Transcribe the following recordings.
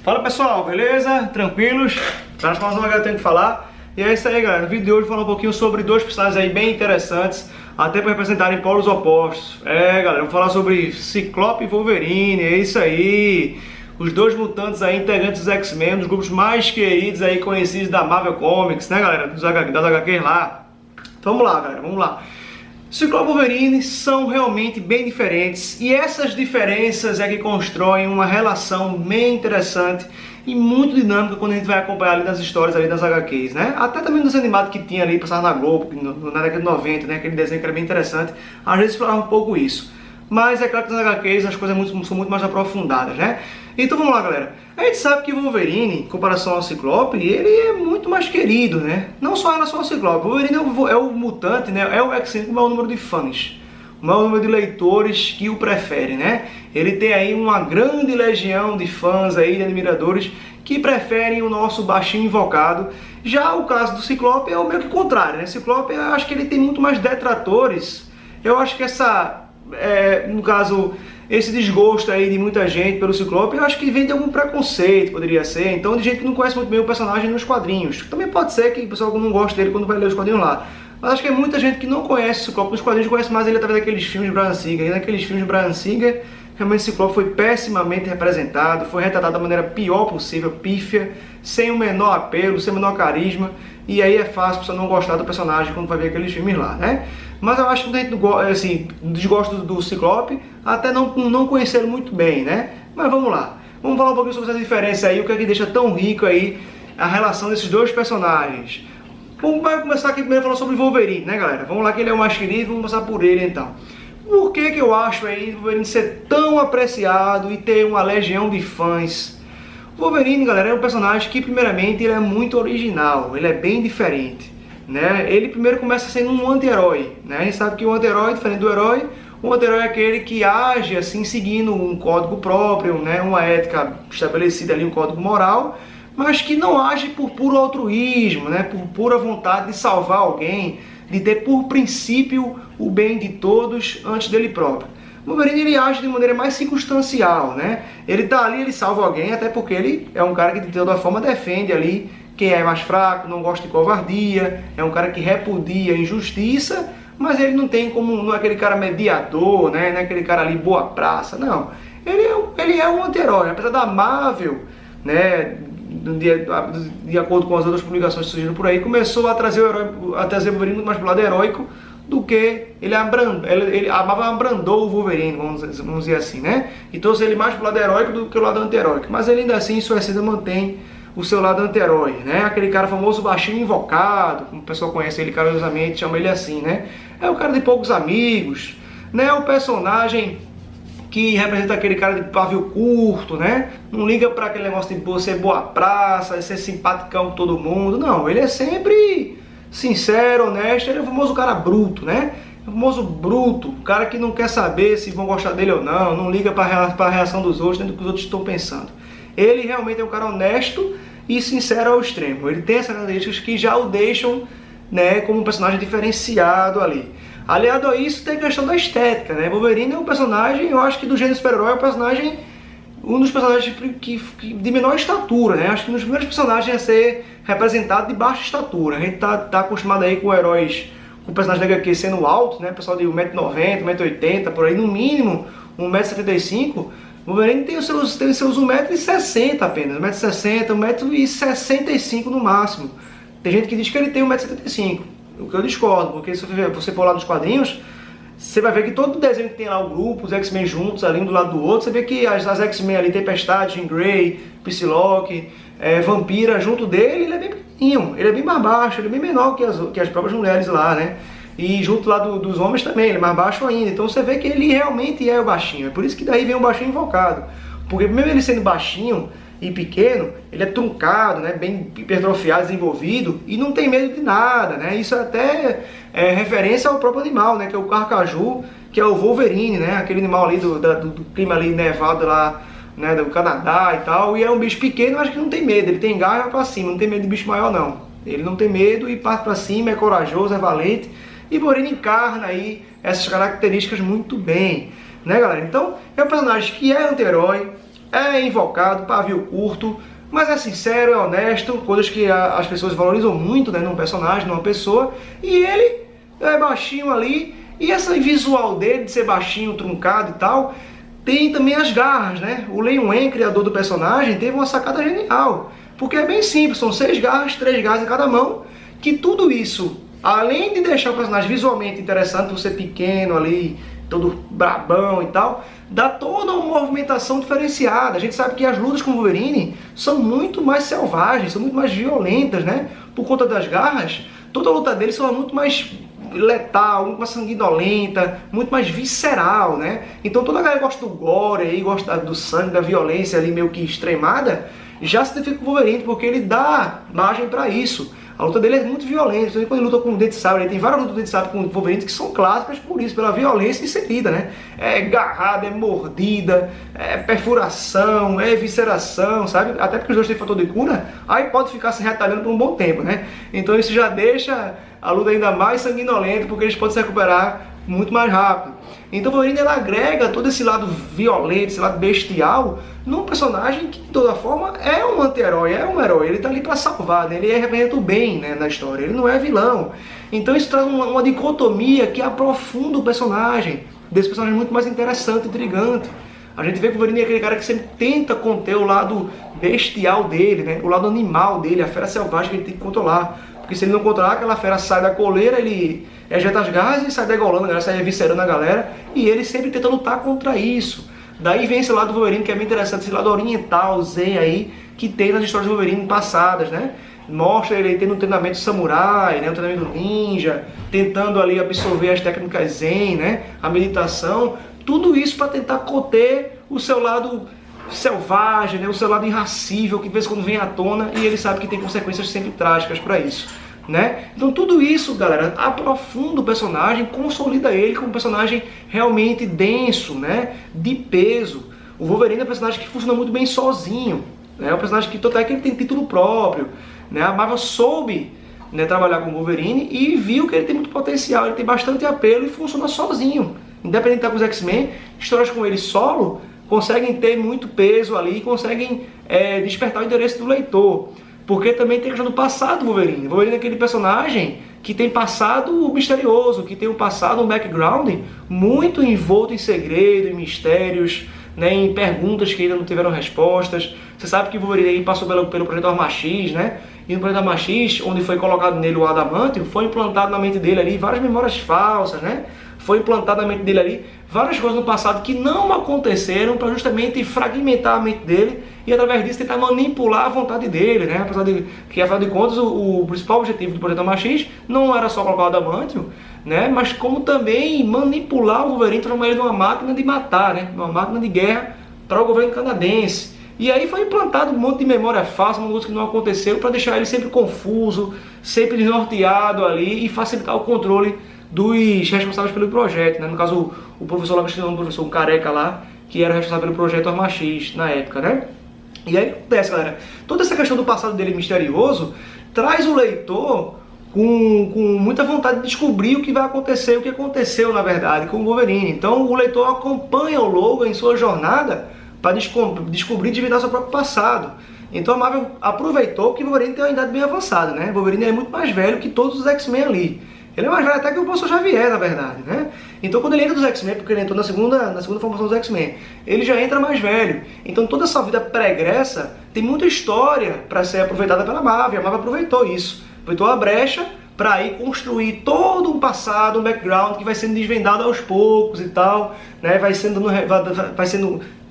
Fala pessoal, beleza? Tranquilos? Traz mais uma que eu tenho que falar. E é isso aí, galera. No vídeo de hoje vou falar um pouquinho sobre dois personagens aí bem interessantes, até para representarem polos opostos. Galera, vou falar sobre Ciclope e Wolverine, é isso aí. Os dois mutantes aí, integrantes dos X-Men, um dos grupos mais queridos aí, conhecidos da Marvel Comics, né, galera? Das HQs lá. Então, vamos lá, galera, vamos lá. Ciclope e Wolverine são realmente bem diferentes e essas diferenças é que constroem uma relação bem interessante e muito dinâmica quando a gente vai acompanhar ali nas histórias ali das HQs, né? Até também nos animados que tinha ali, passava na Globo, na década de 90, né? Aquele desenho que era bem interessante, às vezes explorava um pouco isso. Mas é claro que nas HQs as coisas são muito mais aprofundadas, né? Então vamos lá, galera. A gente sabe que o Wolverine, em comparação ao Ciclope, ele é muito mais querido, né? Não só em relação ao Ciclope. O Wolverine é o mutante, né? É o X-Men com o maior número de fãs, o maior número de leitores que o preferem, né? Ele tem aí uma grande legião de fãs aí, de admiradores, que preferem o nosso baixinho invocado. Já o caso do Ciclope é o meio que contrário, né? Ciclope, eu acho que ele tem muito mais detratores. Eu acho que no caso, esse desgosto aí de muita gente pelo Ciclope, eu acho que vem de algum preconceito, poderia ser. Então, de gente que não conhece muito bem o personagem nos quadrinhos. Também pode ser que o pessoal não goste dele quando vai ler os quadrinhos lá. Mas acho que é muita gente que não conhece o Ciclope nos quadrinhos, conhece mais ele através daqueles filmes de Bryan Singer. E naqueles filmes de Bryan Singer, realmente o Ciclope foi pessimamente representado, foi retratado da maneira pior possível, pífia, sem o menor apelo, sem o menor carisma. E aí é fácil você não gostar do personagem quando vai ver aqueles filmes lá, né? Mas eu acho que a gente assim, desgosto do Ciclope, até não conhecê-lo muito bem, né? Mas vamos lá. Vamos falar um pouquinho sobre essa diferença aí, o que é que deixa tão rico aí a relação desses dois personagens. Vamos começar aqui primeiro falando sobre Wolverine, né, galera? Vamos lá, que ele é o mais querido, vamos começar por ele então. Por que eu acho aí o Wolverine ser tão apreciado e ter uma legião de fãs? O Wolverine, galera, é um personagem que, primeiramente, ele é muito original, ele é bem diferente, né? Ele primeiro começa sendo um anti-herói, né? A gente sabe que o anti-herói, diferente do herói, o anti-herói é aquele que age assim, seguindo um código próprio, né? Uma ética estabelecida ali, um código moral, mas que não age por puro altruísmo, né? Por pura vontade de salvar alguém, de ter por princípio o bem de todos antes dele próprio. O Wolverine, ele age de maneira mais circunstancial, né? Ele tá ali, ele salva alguém, até porque ele é um cara que de toda forma defende ali quem é mais fraco, não gosta de covardia, é um cara que repudia a injustiça, mas ele não é aquele cara mediador, né? Não é aquele cara ali boa praça, não. Ele é um anti-herói, apesar da Marvel, né? De acordo com as outras publicações que surgiram por aí, começou a trazer o Wolverine muito mais pro lado heróico do que a Marvel abrandou o Wolverine, vamos dizer assim, né? E trouxe ele mais pro lado heróico do que o lado anti-heróico. Mas ele ainda assim, em sua essência, mantém o seu lado anti-herói, né? Aquele cara famoso baixinho invocado, como o pessoal conhece ele carinhosamente, chama ele assim, né? É o cara de poucos amigos, né? O personagem que representa aquele cara de pavio curto, né? Não liga para aquele negócio de ser boa praça, ser simpaticão com todo mundo. Não, ele é sempre sincero, honesto. Ele é o famoso cara bruto, né? O famoso bruto, o cara que não quer saber se vão gostar dele ou não liga para a reação dos outros, nem do que os outros estão pensando. Ele realmente é um cara honesto e sincero ao extremo. Ele tem essas características que já o deixam, né, como um personagem diferenciado ali. Aliado a isso, tem a questão da estética, né? Wolverine é um personagem, eu acho que do gênero super-herói é um dos personagens de menor estatura, né? Acho que um dos primeiros personagens a ser representado de baixa estatura. A gente tá acostumado aí com heróis, com personagens da HQ sendo altos, né? Pessoal de 1,90m, 1,80m, por aí, no mínimo 1,75m. O Wolverine tem os seus 1,60m apenas, 1,60m, 1,65m no máximo. Tem gente que diz que ele tem 1,75m. O que eu discordo, porque se você for lá nos quadrinhos, você vai ver que todo desenho que tem lá o grupo, os X-Men juntos, ali um do lado do outro, você vê que as X-Men ali, Tempestade, Jean Grey, Psylocke, Vampira, junto dele, ele é bem pequenininho, ele é bem mais baixo, ele é bem menor que as próprias mulheres lá, né? E junto lá dos homens também, ele é mais baixo ainda. Então você vê que ele realmente é o baixinho, é por isso que daí vem o baixinho invocado. Porque mesmo ele sendo baixinho e pequeno, ele é truncado, né, bem hipertrofiado, desenvolvido e não tem medo de nada, né? Isso até é referência ao próprio animal, né, que é o carcaju, que é o Wolverine, né, aquele animal ali do clima ali nevado lá, né, do Canadá e tal. E é um bicho pequeno, mas que não tem medo, ele tem garra pra cima, não tem medo de bicho maior não. Ele não tem medo e parte pra cima, é corajoso, é valente. E Wolverine encarna aí essas características muito bem, né, galera? Então, é um personagem que é anti-herói, é invocado, pavio curto, mas é sincero, é honesto, coisas que as pessoas valorizam muito, né, num personagem, numa pessoa, e ele é baixinho ali, e esse visual dele de ser baixinho, truncado e tal, tem também as garras, né? O Len Wein, criador do personagem, teve uma sacada genial, porque é bem simples, são 6 garras, 3 garras em cada mão, que tudo isso, além de deixar o personagem visualmente interessante, por ser pequeno ali, todo brabão e tal, dá toda uma movimentação diferenciada. A gente sabe que as lutas com o Wolverine são muito mais selvagens, são muito mais violentas, né? Por conta das garras, toda a luta dele são muito mais letal, muito mais sanguinolenta, muito mais visceral, né? Então toda a galera gosta do gore aí, gosta do sangue, da violência ali meio que extremada, já se identifica com o Wolverine, porque ele dá margem para isso. A luta dele é muito violenta, quando ele luta com o Dente de Sabre, ele tem várias lutas do Dente de Sabre com o Wolverine que são clássicas por isso, pela violência inserida, né? É garrada, é mordida, é perfuração, é evisceração, sabe? Até porque os dois têm fator de cura, aí pode ficar se retalhando por um bom tempo, né? Então isso já deixa a luta ainda mais sanguinolenta, porque eles podem se recuperar muito mais rápido. Então o Wolverine ele agrega todo esse lado violento, esse lado bestial, num personagem que de toda forma é um anti-herói, é um herói, ele está ali para salvar, né? Ele representa o bem, né, na história, ele não é vilão. Então isso traz uma dicotomia que aprofunda o personagem, desse personagem muito mais interessante, intrigante. A gente vê que o Wolverine é aquele cara que sempre tenta conter o lado bestial dele, né? O lado animal dele, a fera selvagem que ele tem que controlar. Porque se ele não controlar, aquela fera sai da coleira, ele ejeta as garras e sai degolando a galera, sai eviscerando a galera. E ele sempre tenta lutar contra isso. Daí vem esse lado do Wolverine que é bem interessante, esse lado oriental, zen aí, que tem nas histórias do Wolverine passadas, né? Mostra ele tendo um treinamento samurai, né? Um treinamento ninja, tentando ali absorver as técnicas zen, né? A meditação. Tudo isso para tentar conter o seu lado selvagem, né? O seu lado irracível, que de vez em quando vem à tona, e ele sabe que tem consequências sempre trágicas para isso, né? Então tudo isso, galera, aprofunda o personagem, consolida ele como um personagem realmente denso, né? De peso. O Wolverine é um personagem que funciona muito bem sozinho, né? É um personagem que total é que ele tem título próprio, né? A Marvel soube, né, trabalhar com o Wolverine e viu que ele tem muito potencial, ele tem bastante apelo e funciona sozinho. Independente de estar com os X-Men, histórias com ele solo conseguem ter muito peso ali, conseguem despertar o interesse do leitor. Porque também tem a questão do passado do Wolverine. O Wolverine é aquele personagem que tem passado misterioso, que tem um passado, um background muito envolto em segredo, em mistérios, né, em perguntas que ainda não tiveram respostas. Você sabe que o Wolverine passou pelo projeto Arma X, né? E no projeto Arma X, onde foi colocado nele o adamantium, foi implantado na mente dele ali várias memórias falsas, né? Foi implantado na mente dele ali várias coisas no passado que não aconteceram para justamente fragmentar a mente dele e através disso tentar manipular a vontade dele, né? Apesar de que, afinal de contas, o principal objetivo do projeto Arma X não era só colocar o adamantium, né? Mas como também manipular o Wolverine, transformar ele numa máquina de matar, né? Uma máquina de guerra para o governo canadense. E aí foi implantado um monte de memória falsa, uma coisa que não aconteceu, para deixar ele sempre confuso, sempre desnorteado ali e facilitar o controle dos responsáveis pelo projeto, né? No caso, o professor lá, o professor um careca lá, que era responsável pelo projeto Arma X na época, né? E aí acontece, galera, toda essa questão do passado dele misterioso traz o leitor com muita vontade de descobrir o que vai acontecer, o que aconteceu na verdade com o Wolverine. Então o leitor acompanha o Logan em sua jornada para descobrir e dividir seu próprio passado. Então a Marvel aproveitou que o Wolverine tem uma idade bem avançada, né? O Wolverine é muito mais velho que todos os X-Men ali. Ele é mais velho até que o professor Xavier, na verdade, né? Então quando ele entra dos X-Men, porque ele entrou na segunda formação dos X-Men, ele já entra mais velho. Então toda essa vida pregressa tem muita história para ser aproveitada pela Marvel. A Marvel aproveitou isso, aproveitou a brecha para aí construir todo um passado, um background que vai sendo desvendado aos poucos e tal, né? Vai sendo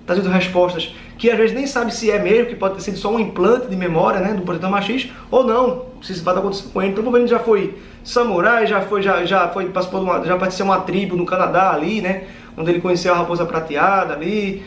trazendo respostas que às vezes nem sabe se é mesmo, que pode ter sido só um implante de memória, né, do projeto Arma X, ou não, se isso vai acontecer com ele. Então o Wolverine já foi samurai, já participou já participou de uma tribo no Canadá ali, né, onde ele conheceu a Raposa Prateada ali,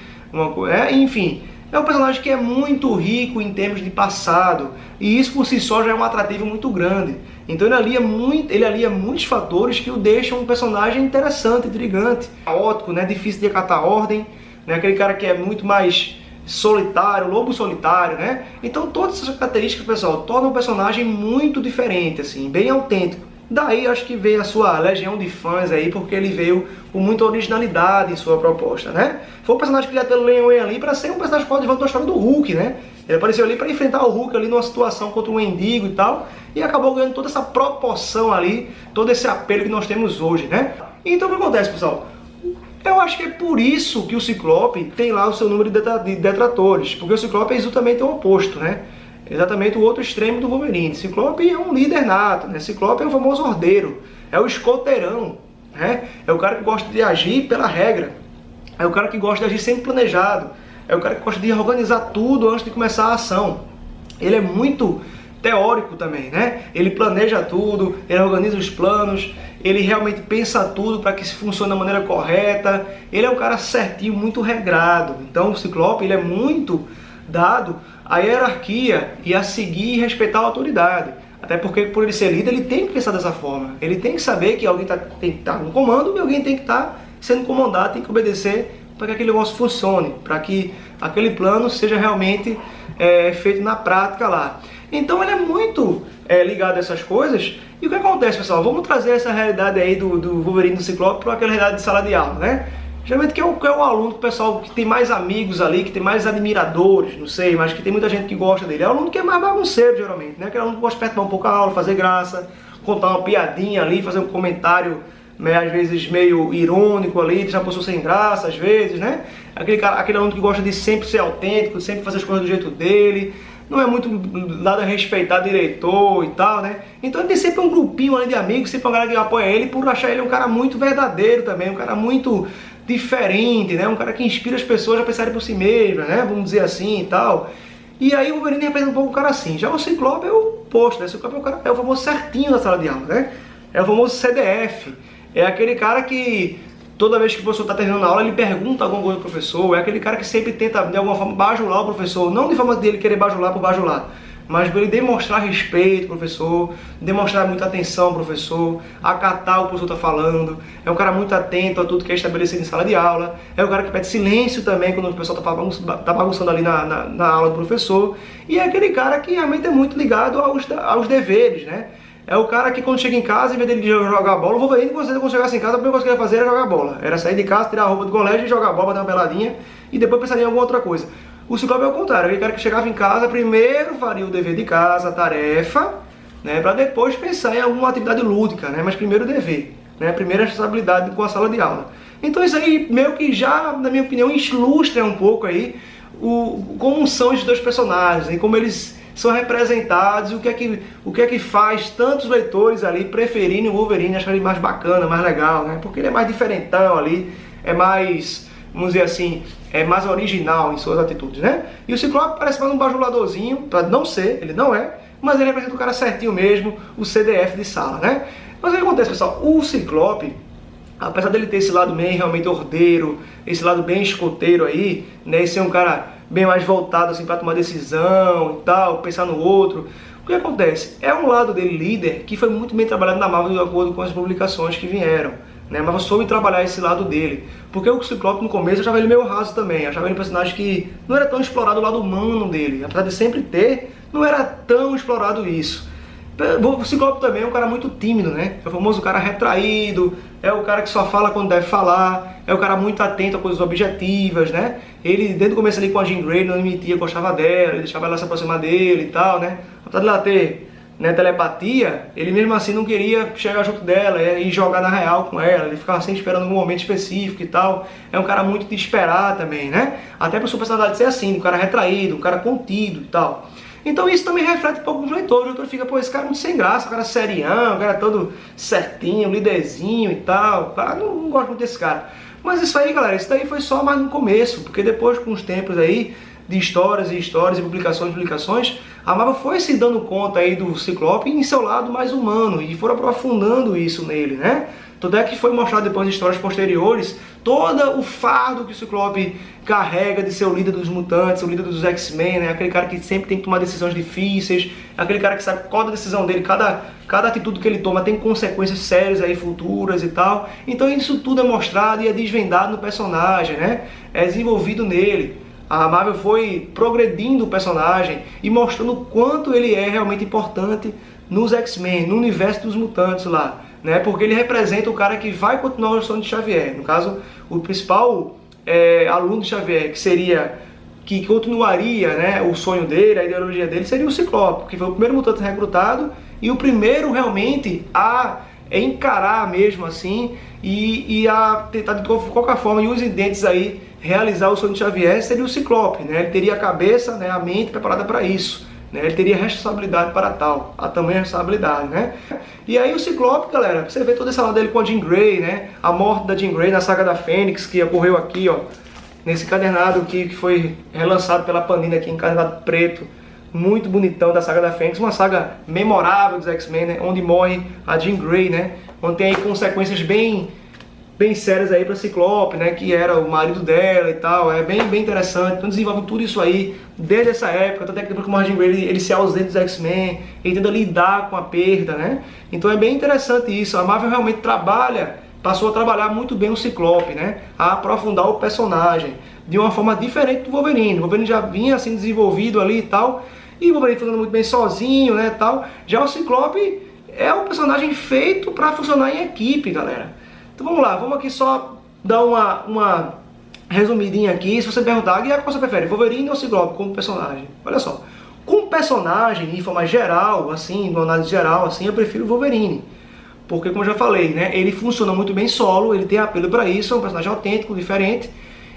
enfim. É um personagem que é muito rico em termos de passado, e isso por si só já é um atrativo muito grande. Então ele alia muitos fatores que o deixam um personagem interessante, intrigante, caótico, né, difícil de acatar ordem, né, aquele cara que é muito mais solitário, lobo solitário, né? Então todas essas características, pessoal, tornam o personagem muito diferente, assim, bem autêntico. Daí acho que veio a sua legião de fãs aí, porque ele veio com muita originalidade em sua proposta, né? Foi um personagem criado pelo Len Wein ali para ser um personagem coadjuvante da história do Hulk, né? Ele apareceu ali para enfrentar o Hulk ali numa situação contra um mendigo e tal, e acabou ganhando toda essa proporção ali, todo esse apelo que nós temos hoje, né? Então o que acontece, pessoal? Eu acho que é por isso que o Ciclope tem lá o seu número de detratores, porque o Ciclope é exatamente o oposto, né? Exatamente o outro extremo do Wolverine. Ciclope é um líder nato, né? Ciclope é o famoso ordeiro, é o escoteirão, né? É o cara que gosta de agir pela regra, é o cara que gosta de agir sempre planejado, é o cara que gosta de organizar tudo antes de começar a ação. Ele é muito teórico também, né? Ele planeja tudo, ele organiza os planos, ele realmente pensa tudo para que funcione da maneira correta. Ele é um cara certinho, muito regrado. Então o Ciclope, ele é muito dado à hierarquia e a seguir e respeitar a autoridade. Até porque, por ele ser líder, ele tem que pensar dessa forma. Ele tem que saber que alguém tem que estar no comando e alguém tem que estar sendo comandado, tem que obedecer para que aquele negócio funcione, para que aquele plano seja realmente feito na prática lá. Então ele é muito ligado a essas coisas. E o que acontece, pessoal? Vamos trazer essa realidade aí do Wolverine, do Ciclope, para aquela realidade de sala de aula, né? Geralmente que é o aluno, o pessoal que tem mais amigos ali, que tem mais admiradores, não sei, mas que tem muita gente que gosta dele. É o aluno que é mais bagunceiro, geralmente, né? Aquele aluno que gosta de perturbar um pouco a aula, fazer graça, contar uma piadinha ali, fazer um comentário, às vezes meio irônico ali, deixar a pessoa sem graça, às vezes, né? Aquele aluno que gosta de sempre ser autêntico, sempre fazer as coisas do jeito dele, não é muito nada a respeitar diretor e tal, né? Então ele tem sempre um grupinho ali de amigos, sempre uma galera que apoia ele por achar ele um cara muito verdadeiro também, um cara muito diferente, né? Um cara que inspira as pessoas a pensarem por si mesmas, né? Vamos dizer assim e tal. E aí o Wolverine representa um pouco um cara assim. Já o Ciclope é o oposto, né? O Ciclope é o famoso certinho da sala de aula, né? É o famoso CDF. É aquele cara que toda vez que o professor está terminando a aula, ele pergunta alguma coisa pro professor. É aquele cara que sempre tenta, de alguma forma, bajular o professor. Não de forma dele querer bajular por bajular, mas para ele demonstrar respeito ao professor, demonstrar muita atenção ao professor, acatar o que o professor está falando. É um cara muito atento a tudo que é estabelecido em sala de aula. É um cara que pede silêncio também quando o pessoal está bagunçando ali na aula do professor. E é aquele cara que realmente é muito ligado aos deveres, né? É o cara que quando chega em casa, em vez dele jogar bola, o Wolverine, quando chegasse em casa, a primeira coisa que ele ia fazer era jogar bola. Era sair de casa, tirar a roupa do colégio e jogar bola, dar uma peladinha, e depois pensaria em alguma outra coisa. O Ciclope é o contrário, aquele cara que chegava em casa, primeiro faria o dever de casa, a tarefa, né, para depois pensar em alguma atividade lúdica, né, mas primeiro o dever, né, a primeira responsabilidade com a sala de aula. Então isso aí meio que já, na minha opinião, ilustra um pouco aí como são esses dois personagens, e como eles são representados, o que é que faz tantos leitores ali preferirem o Wolverine, acharem ele mais bacana, mais legal, né, porque ele é mais diferentão ali, é mais, vamos dizer assim, é mais original em suas atitudes, né? E o Ciclope parece mais um bajuladorzinho, para não ser, ele não é, mas ele representa o cara certinho mesmo, o CDF de sala, né? Mas o que acontece, pessoal? O Ciclope, apesar dele ter esse lado bem realmente ordeiro, esse lado bem escoteiro aí, né? E ser um cara bem mais voltado assim para tomar decisão e tal, pensar no outro. O que acontece? É um lado dele líder que foi muito bem trabalhado na Marvel de acordo com as publicações que vieram, né? Mas eu soube trabalhar esse lado dele. Porque o Ciclope no começo eu achava ele meio raso também. Eu achava ele um personagem que não era tão explorado o lado humano dele. Apesar de sempre ter, não era tão explorado isso. O Ciclope também é um cara muito tímido, né? É o famoso cara retraído, é o cara que só fala quando deve falar, é o cara muito atento a coisas objetivas, né? Ele, desde o começo ali com a Jean Grey, não admitia, gostava dela, ele deixava ela se aproximar dele e tal, né? Apesar de ela ter, né, telepatia, ele mesmo assim não queria chegar junto dela e jogar na real com ela, ele ficava sempre esperando um momento específico e tal. É um cara muito de esperar também, né? Até para sua personalidade ser assim, um cara retraído, um cara contido e tal. Então isso também reflete um pouco nos leitores. O leitor fica, pô, esse cara é muito sem graça, o cara é serião, o cara é todo certinho, líderzinho e tal. Ah, não gosto muito desse cara. Mas isso aí, galera, isso daí foi só mais no começo, porque depois, com os tempos aí, de histórias e publicações, a Marvel foi se dando conta aí do Ciclope em seu lado mais humano, e foram aprofundando isso nele, né? Tanto é que foi mostrado depois em histórias posteriores todo o fardo que o Ciclope carrega de ser o líder dos mutantes, o líder dos X-Men, né? Aquele cara que sempre tem que tomar decisões difíceis, aquele cara que sabe qual a decisão dele, cada atitude que ele toma tem consequências sérias aí futuras e tal. Então isso tudo é mostrado e é desvendado no personagem, né? É desenvolvido nele. A Marvel foi progredindo o personagem e mostrando o quanto ele é realmente importante nos X-Men, no universo dos mutantes lá, né? Porque ele representa o cara que vai continuar o sonho de Xavier. No caso, o principal aluno de Xavier, que continuaria, né, o sonho dele, a ideologia dele, seria o Ciclope, que foi o primeiro mutante recrutado e o primeiro realmente a encarar mesmo assim e a tentar de qualquer forma, e os dentes aí, realizar o sonho de Xavier seria o Ciclope, né? Ele teria a cabeça, né, a mente preparada para isso, né? Ele teria responsabilidade para tal, a tamanha responsabilidade, né? E aí o Ciclope, galera, você vê toda essa lado dele com a Jean Grey, né? A morte da Jean Grey na saga da Fênix, que ocorreu aqui, ó, nesse encadernado aqui, que foi relançado pela Panini aqui, encadernado preto, muito bonitão da saga da Fênix, uma saga memorável dos X-Men, né? Onde morre a Jean Grey, né? Onde tem aí consequências bem sérias aí para Ciclope, né, que era o marido dela e tal, é bem interessante. Então desenvolve tudo isso aí desde essa época, até que depois que o Martin Gray ele se ausenta dos X-Men, ele tenta lidar com a perda, né? Então é bem interessante isso. A Marvel realmente passou a trabalhar muito bem o Ciclope, né, a aprofundar o personagem de uma forma diferente do Wolverine. O Wolverine já vinha assim desenvolvido ali e tal, e o Wolverine funcionando muito bem sozinho, né, tal. Já o Ciclope é um personagem feito para funcionar em equipe, galera. Então vamos lá, vamos aqui só dar uma resumidinha aqui. Se você perguntar, qual você prefere, Wolverine ou Ciclope como personagem? Olha só, como personagem, de forma geral, assim, numa análise geral, assim, eu prefiro o Wolverine. Porque, como eu já falei, né, ele funciona muito bem solo, ele tem apelo para isso, é um personagem autêntico, diferente,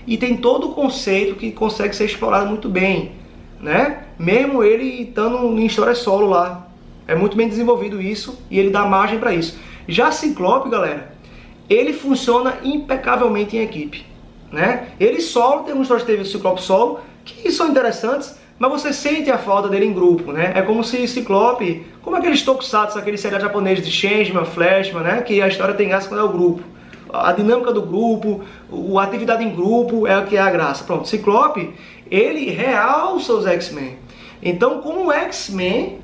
e tem todo o conceito que consegue ser explorado muito bem, né? Mesmo ele estando em história solo lá. É muito bem desenvolvido isso, e ele dá margem para isso. Já Ciclope, galera, ele funciona impecavelmente em equipe, né? Ele solo, tem algumas histórias que teve o Ciclope solo, que são interessantes, mas você sente a falta dele em grupo, né? É como se Ciclope, como aqueles tokusatsu, aqueles seriados japoneses de Changeman, Flashman, né? Que a história tem graça quando é o grupo. A dinâmica do grupo, a atividade em grupo é o que é a graça. Pronto, Ciclope, ele realça os X-Men. Então, como X-Men,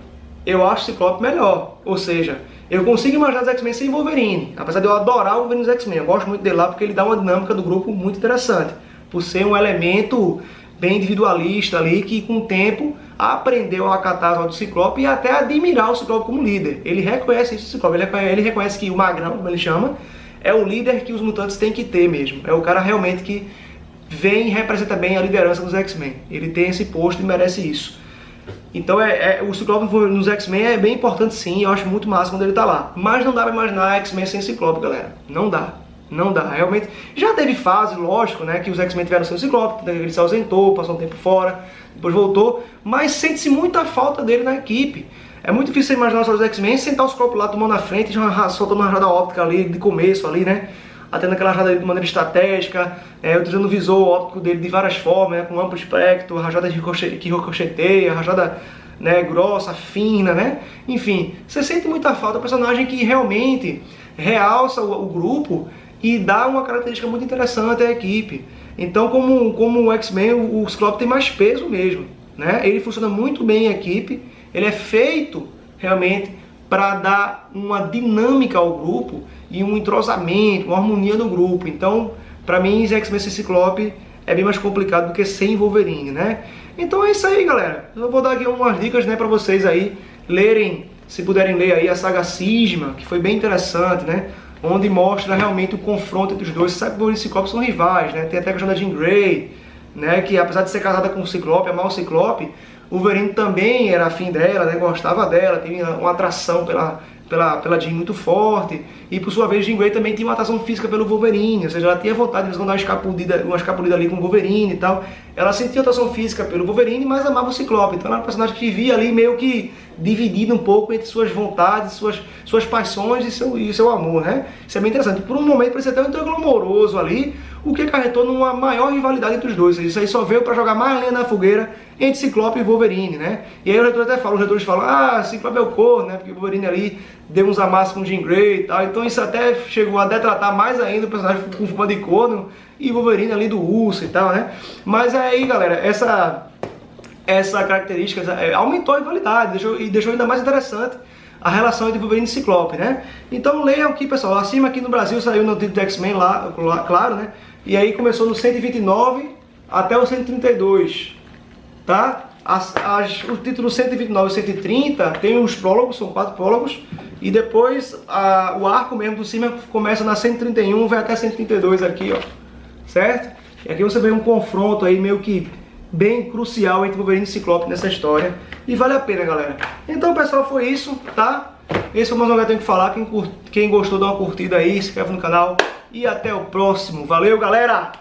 eu acho Ciclope melhor. Ou seja, eu consigo imaginar os X-Men sem Wolverine. Apesar de eu adorar o Wolverine dos X-Men, eu gosto muito dele lá porque ele dá uma dinâmica do grupo muito interessante. Por ser um elemento bem individualista ali, que com o tempo aprendeu a acatar as ordens do Ciclope e até admirar o Ciclope como líder. Ele reconhece isso, o Ciclope. Ele reconhece que o Magrão, como ele chama, é o líder que os mutantes têm que ter mesmo. É o cara realmente que vem e representa bem a liderança dos X-Men. Ele tem esse posto e merece isso. Então o Ciclope nos X-Men é bem importante sim, eu acho muito massa quando ele tá lá. Mas não dá pra imaginar X-Men sem Ciclope, galera. Não dá. Não dá, realmente. Já teve fase, lógico, né, que os X-Men tiveram sem o Ciclope, ele se ausentou, passou um tempo fora, depois voltou, mas sente-se muita falta dele na equipe. É muito difícil você imaginar os X-Men sentar o Ciclope lá tomando na frente, soltando uma rajada óptica ali, de começo ali, né? Atendo aquela rajada de maneira estratégica, utilizando o visor óptico dele de várias formas, né, com amplo espectro, rajada que ricocheteia, rajada, né, grossa, fina, né? Enfim, você sente muita falta do personagem que realmente realça o grupo e dá uma característica muito interessante à equipe. Então, como o X-Men, o Ciclope tem mais peso mesmo, né? Ele funciona muito bem em equipe, ele é feito realmente para dar uma dinâmica ao grupo e um entrosamento, uma harmonia no grupo. Então, para mim, X-Men sem Ciclope é bem mais complicado do que sem Wolverine, né? Então é isso aí, galera. Eu vou dar aqui umas dicas, né, para vocês aí lerem, se puderem ler aí a saga Cisma, que foi bem interessante, né? Onde mostra realmente o confronto entre os dois. Você sabe que o Wolverine e o Ciclope são rivais, né? Tem até a questão da Jean Grey, né? Que apesar de ser casada com o Ciclope, amar o Ciclope, o Wolverine também era afim dela, né? Gostava dela, tinha uma atração pela Jean muito forte. E por sua vez, Jean Grey também tinha uma atração física pelo Wolverine, ou seja, ela tinha vontade de dar uma escapulida ali com o Wolverine e tal. Ela sentia atração física pelo Wolverine, mas amava o Ciclope. Então ela era um personagem que vivia ali meio que dividido um pouco entre suas vontades, suas paixões e seu amor, né? Isso é bem interessante. Por um momento parecia até um triângulo amoroso ali, o que acarretou numa maior rivalidade entre os dois. Isso aí só veio para jogar mais lenha na fogueira entre Ciclope e Wolverine, né? E aí os leitores falam, Ciclope é o corno, né? Porque o Wolverine ali deu uns amassos com Jean Grey e tal. Então isso até chegou a detratar mais ainda o personagem com fama de corno e Wolverine ali do urso e tal, né? Mas aí, galera, essa característica aumentou a rivalidade e deixou ainda mais interessante a relação entre Wolverine e Ciclope, né? Então leiam aqui, pessoal, acima aqui no Brasil saiu no título de X-Men lá, claro, né? E aí começou no 129 até o 132, tá? O título 129 e 130 tem os prólogos, são 4 prólogos, e depois o arco mesmo do cima começa na 131, vai até 132 aqui, ó, certo? E aqui você vê um confronto aí meio que bem crucial entre Wolverine e Ciclope nessa história, e vale a pena, galera. Então, pessoal, foi isso, tá? Esse foi mais um que eu tenho que falar. Quem gostou, dá uma curtida aí, se inscreve no canal e até o próximo. Valeu, galera!